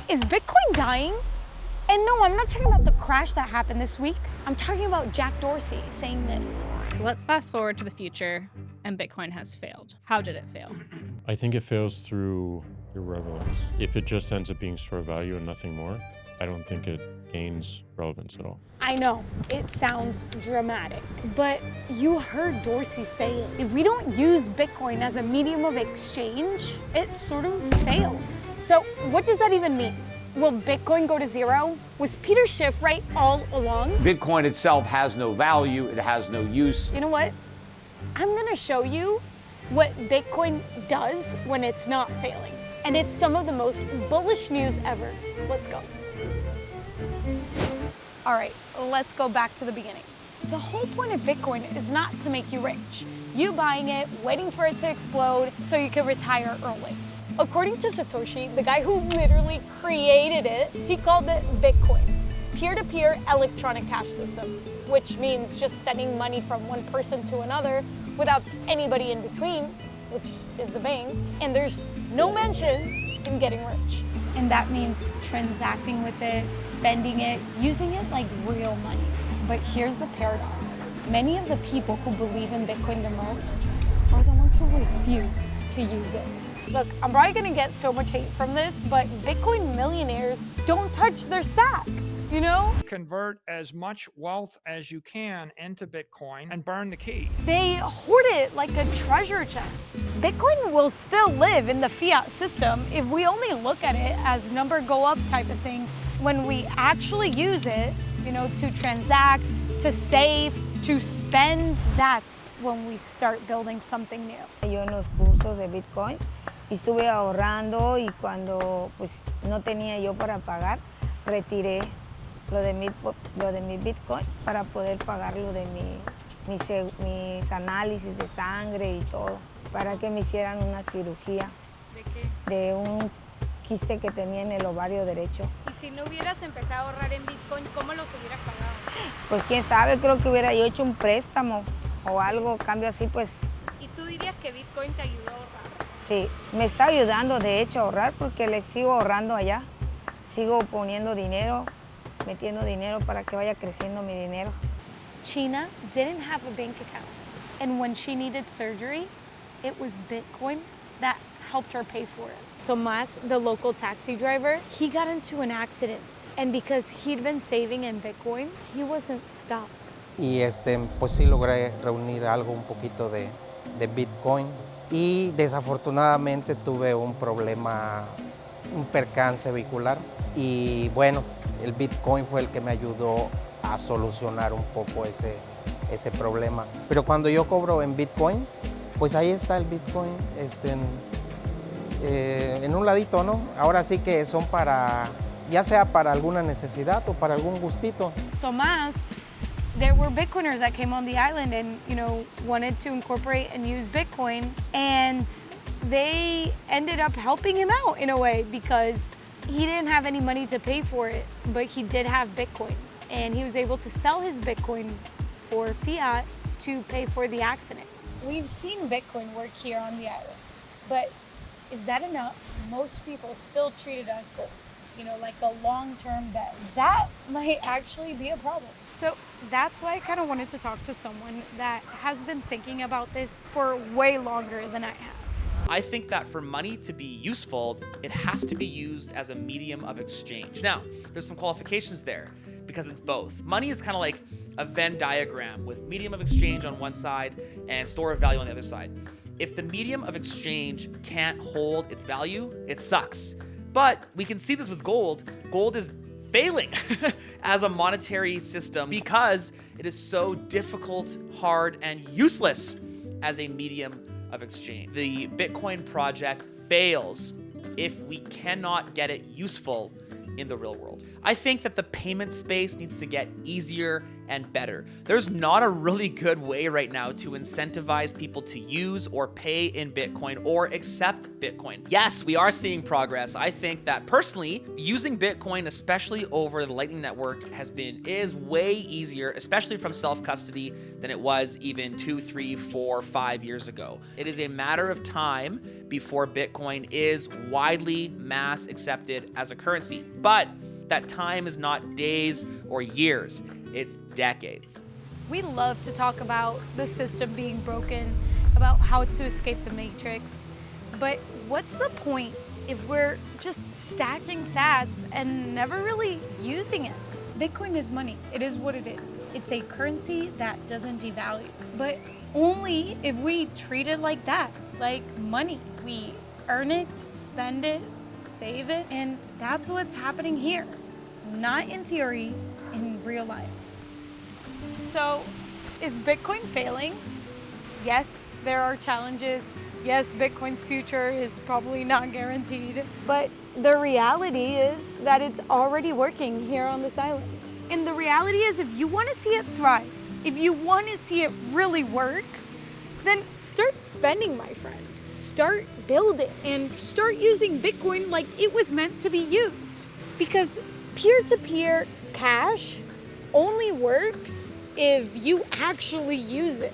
Is Bitcoin dying? And no, I'm not talking about the crash that happened this week. I'm talking about Jack Dorsey saying this. Let's fast forward to the future, and Bitcoin has failed. How did it fail? I think it fails through irrelevance. If it just ends up being store value and nothing more, I don't think it gains relevance at all. I know, it sounds dramatic, but you heard Dorsey say it. If we don't use Bitcoin as a medium of exchange, it sort of fails. So what does that even mean? Will Bitcoin go to zero? Was Peter Schiff right all along? Bitcoin itself has no value, it has no use. You know what? I'm gonna show you what Bitcoin does when it's not failing. And it's some of the most bullish news ever. Let's go. All right, let's go back to the beginning. The whole point of Bitcoin is not to make you rich. You buying it, waiting for it to explode so you can retire early. According to Satoshi, the guy who literally created it, he called it Bitcoin, peer-to-peer electronic cash system, which means just sending money from one person to another without anybody in between, which is the banks, and there's no mention in getting rich. And that means transacting with it, spending it, using it like real money. But here's the paradox. Many of the people who believe in Bitcoin the most are the ones who refuse to use it. Look, I'm probably gonna get so much hate from this, but Bitcoin millionaires don't touch their stack, you know? Convert as much wealth as you can into Bitcoin and burn the key. They hoard it like a treasure chest. Bitcoin will still live in the fiat system if we only look at it as number go up type of thing. When we actually use it, you know, to transact, to save, to spend, that's when we start building something new. Yo en los cursos de Bitcoin estuve ahorrando y cuando pues no tenía yo para pagar, retiré lo de mi Bitcoin para poder pagar lo de mis análisis de sangre y todo, para que me hicieran una cirugía. ¿De qué? De un quiste que tenía en el ovario derecho. Y si no hubieras empezado a ahorrar en Bitcoin, ¿cómo los hubieras pagado? Pues quién sabe, creo que hubiera yo hecho un préstamo o algo, cambio así pues. ¿Y tú dirías que Bitcoin te ayudó a ahorrar? Sí, me está ayudando de hecho a ahorrar porque le sigo ahorrando allá. Sigo poniendo dinero, metiendo dinero para que vaya creciendo mi dinero. China didn't have a bank account. And when she needed surgery, it was Bitcoin that helped her pay for it. Tomas, the local taxi driver, he got into an accident. And because he'd been saving in Bitcoin, he wasn't stuck. Y pues sí logré reunir algo un poquito de Bitcoin. Y desafortunadamente tuve un problema, un percance vehicular. Y bueno, el Bitcoin fue el que me ayudó a solucionar un poco ese problema. Pero cuando yo cobro en Bitcoin, pues ahí está el Bitcoin en un ladito, ¿no? Ahora sí que son para, ya sea para alguna necesidad o para algún gustito. Tomás, there were Bitcoiners that came on the island and, you know, wanted to incorporate and use Bitcoin, and they ended up helping him out in a way because he didn't have any money to pay for it, but he did have Bitcoin, and he was able to sell his Bitcoin for fiat to pay for the accident. We've seen Bitcoin work here on the island, but is that enough? Most people still treat it as gold, you know, like a long-term bet. That might actually be a problem. So that's why I kind of wanted to talk to someone that has been thinking about this for way longer than I have. I think that for money to be useful, it has to be used as a medium of exchange. Now, there's some qualifications there because it's both. Money is kind of like a Venn diagram with medium of exchange on one side and store of value on the other side. If the medium of exchange can't hold its value, it sucks. But we can see this with gold. Gold is failing as a monetary system because it is so difficult, hard, and useless as a medium of exchange. The Bitcoin project fails if we cannot get it useful in the real world. I think that the payment space needs to get easier and better. There's not a really good way right now to incentivize people to use or pay in Bitcoin or accept Bitcoin. Yes, we are seeing progress. I think that personally, using Bitcoin, especially over the Lightning Network, is way easier, especially from self-custody, than it was even 2, 3, 4, 5 years ago. It is a matter of time before Bitcoin is widely mass accepted as a currency. But that time is not days or years, it's decades. We love to talk about the system being broken, about how to escape the matrix, but what's the point if we're just stacking sats and never really using it? Bitcoin is money. It is what it is. It's a currency that doesn't devalue, but only if we treat it like that, like money. We earn it, spend it, save it, and that's what's happening here. Not in theory, in real life. So, is Bitcoin failing? Yes, there are challenges. Yes, Bitcoin's future is probably not guaranteed, but the reality is that it's already working here on this island. And the reality is, if you want to see it thrive, if you want to see it really work, then start spending, my friend. Start building and start using Bitcoin like it was meant to be used. Because peer-to-peer cash only works if you actually use it.